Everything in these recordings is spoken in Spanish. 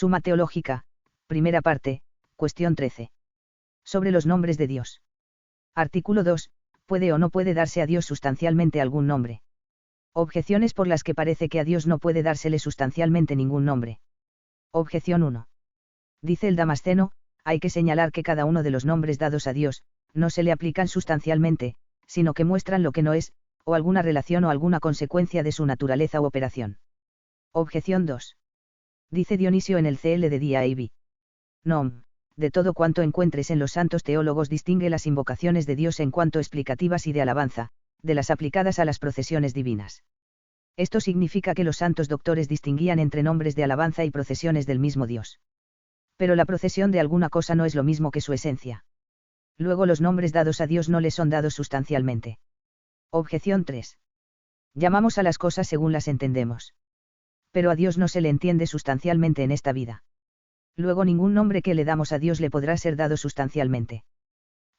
Suma Teológica, primera parte, cuestión 13. Sobre los nombres de Dios. Artículo 2. ¿Puede o no puede darse a Dios sustancialmente algún nombre? Objeciones por las que parece que a Dios no puede dársele sustancialmente ningún nombre. Objeción 1. Dice el Damasceno, hay que señalar que cada uno de los nombres dados a Dios, no se le aplican sustancialmente, sino que muestran lo que no es, o alguna relación o alguna consecuencia de su naturaleza u operación. Objeción 2. Dice Dionisio en el CL de Día Ibi. Nom, de todo cuanto encuentres en los santos teólogos distingue las invocaciones de Dios en cuanto explicativas y de alabanza, de las aplicadas a las procesiones divinas. Esto significa que los santos doctores distinguían entre nombres de alabanza y procesiones del mismo Dios. Pero la procesión de alguna cosa no es lo mismo que su esencia. Luego los nombres dados a Dios no le son dados sustancialmente. Objeción 3. Llamamos a las cosas según las entendemos. Pero a Dios no se le entiende sustancialmente en esta vida. Luego ningún nombre que le damos a Dios le podrá ser dado sustancialmente.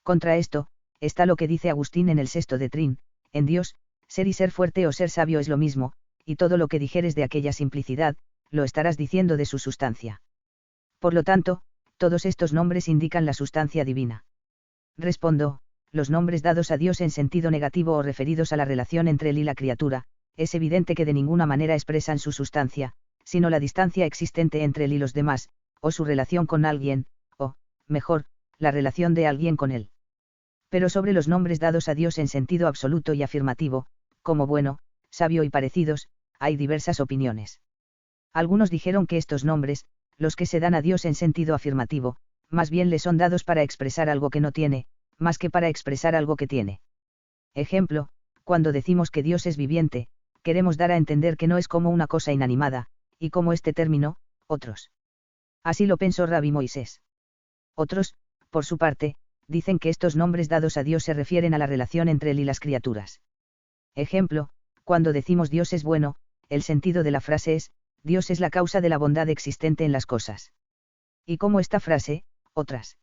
Contra esto, está lo que dice Agustín en el Sexto de Trin, en Dios, ser y ser fuerte o ser sabio es lo mismo, y todo lo que dijeres de aquella simplicidad, lo estarás diciendo de su sustancia. Por lo tanto, todos estos nombres indican la sustancia divina. Respondo, los nombres dados a Dios en sentido negativo o referidos a la relación entre él y la criatura, es evidente que de ninguna manera expresan su sustancia, sino la distancia existente entre él y los demás, o su relación con alguien, o, mejor, la relación de alguien con él. Pero sobre los nombres dados a Dios en sentido absoluto y afirmativo, como bueno, sabio y parecidos, hay diversas opiniones. Algunos dijeron que estos nombres, los que se dan a Dios en sentido afirmativo, más bien le son dados para expresar algo que no tiene, más que para expresar algo que tiene. Ejemplo, cuando decimos que Dios es viviente, queremos dar a entender que no es como una cosa inanimada, y como este término, otros. Así lo pensó Rabbi Moisés. Otros, por su parte, dicen que estos nombres dados a Dios se refieren a la relación entre él y las criaturas. Ejemplo, cuando decimos Dios es bueno, el sentido de la frase es, Dios es la causa de la bondad existente en las cosas. Y como esta frase, otras.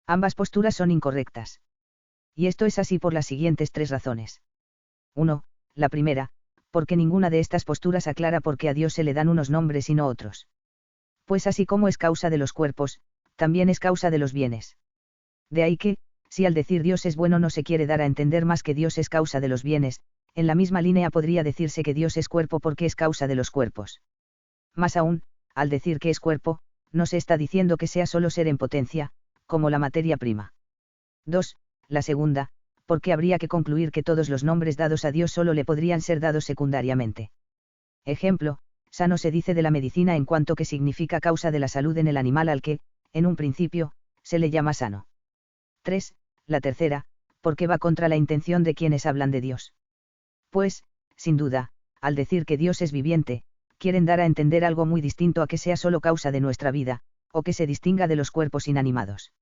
Ambas posturas son incorrectas. Y esto es así por las siguientes 3 razones. 1. La primera, porque ninguna de estas posturas aclara por qué a Dios se le dan unos nombres y no otros. Pues así como es causa de los cuerpos, también es causa de los bienes. De ahí que, si al decir Dios es bueno no se quiere dar a entender más que Dios es causa de los bienes, en la misma línea podría decirse que Dios es cuerpo porque es causa de los cuerpos. Más aún, al decir que es cuerpo, no se está diciendo que sea solo ser en potencia, como la materia prima. 2. La segunda, porque habría que concluir que todos los nombres dados a Dios solo le podrían ser dados secundariamente. Ejemplo, sano se dice de la medicina en cuanto que significa causa de la salud en el animal al que, en un principio, se le llama sano. 3. La tercera, porque va contra la intención de quienes hablan de Dios. Pues, sin duda, al decir que Dios es viviente, quieren dar a entender algo muy distinto a que sea solo causa de nuestra vida, o que se distinga de los cuerpos inanimados.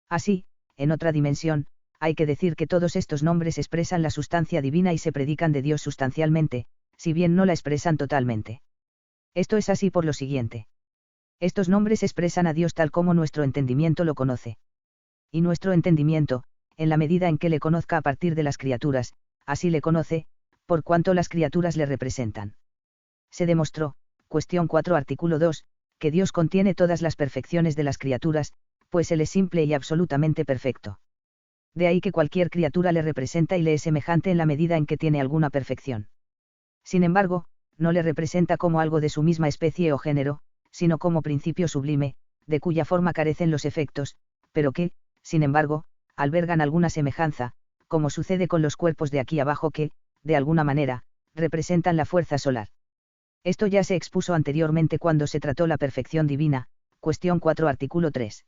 Así, en otra dimensión, hay que decir que todos estos nombres expresan la sustancia divina y se predican de Dios sustancialmente, si bien no la expresan totalmente. Esto es así por lo siguiente. Estos nombres expresan a Dios tal como nuestro entendimiento lo conoce. Y nuestro entendimiento, en la medida en que le conozca a partir de las criaturas, así le conoce, por cuanto las criaturas le representan. Se demostró, cuestión 4 artículo 2, que Dios contiene todas las perfecciones de las criaturas, pues Él es simple y absolutamente perfecto. De ahí que cualquier criatura le representa y le es semejante en la medida en que tiene alguna perfección. Sin embargo, no le representa como algo de su misma especie o género, sino como principio sublime, de cuya forma carecen los efectos, pero que, sin embargo, albergan alguna semejanza, como sucede con los cuerpos de aquí abajo que, de alguna manera, representan la fuerza solar. Esto ya se expuso anteriormente cuando se trató la perfección divina, cuestión 4 artículo 3.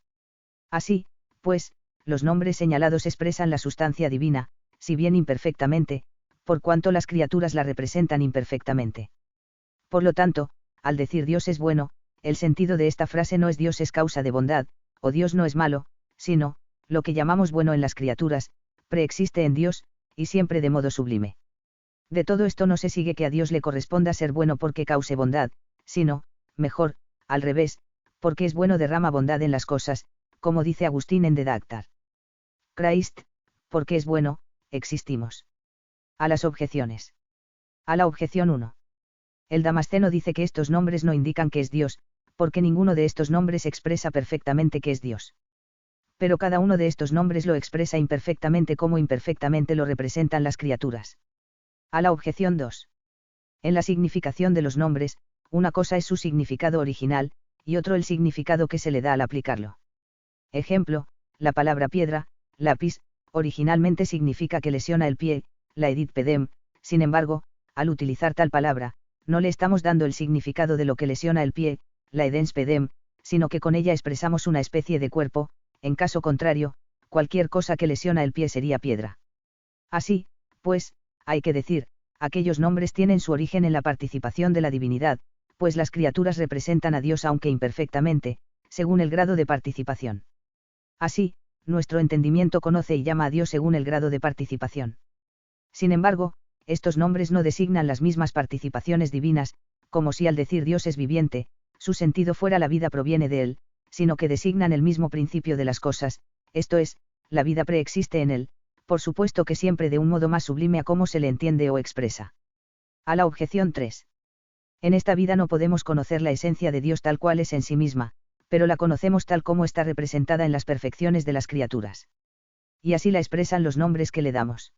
Así, pues, los nombres señalados expresan la sustancia divina, si bien imperfectamente, por cuanto las criaturas la representan imperfectamente. Por lo tanto, al decir Dios es bueno, el sentido de esta frase no es Dios es causa de bondad, o Dios no es malo, sino, lo que llamamos bueno en las criaturas, preexiste en Dios, y siempre de modo sublime. De todo esto no se sigue que a Dios le corresponda ser bueno porque cause bondad, sino, mejor, al revés, porque es bueno derrama bondad en las cosas, como dice Agustín en De Dactar Christ, porque es bueno, existimos. A las objeciones. A la objeción 1. El Damasceno dice que estos nombres no indican que es Dios, porque ninguno de estos nombres expresa perfectamente que es Dios. Pero cada uno de estos nombres lo expresa imperfectamente como imperfectamente lo representan las criaturas. A la objeción 2. En la significación de los nombres, una cosa es su significado original, y otro el significado que se le da al aplicarlo. Ejemplo, la palabra piedra, lápiz, originalmente significa que lesiona el pie, la edit pedem, sin embargo, al utilizar tal palabra, no le estamos dando el significado de lo que lesiona el pie, la edens pedem, sino que con ella expresamos una especie de cuerpo, en caso contrario, cualquier cosa que lesiona el pie sería piedra. Así, pues, hay que decir, aquellos nombres tienen su origen en la participación de la divinidad, pues las criaturas representan a Dios aunque imperfectamente, según el grado de participación. Así, nuestro entendimiento conoce y llama a Dios según el grado de participación. Sin embargo, estos nombres no designan las mismas participaciones divinas, como si al decir Dios es viviente, su sentido fuera la vida proviene de él, sino que designan el mismo principio de las cosas, esto es, la vida preexiste en él, por supuesto que siempre de un modo más sublime a cómo se le entiende o expresa. A la objeción 3. En esta vida no podemos conocer la esencia de Dios tal cual es en sí misma, pero la conocemos tal como está representada en las perfecciones de las criaturas. Y así la expresan los nombres que le damos.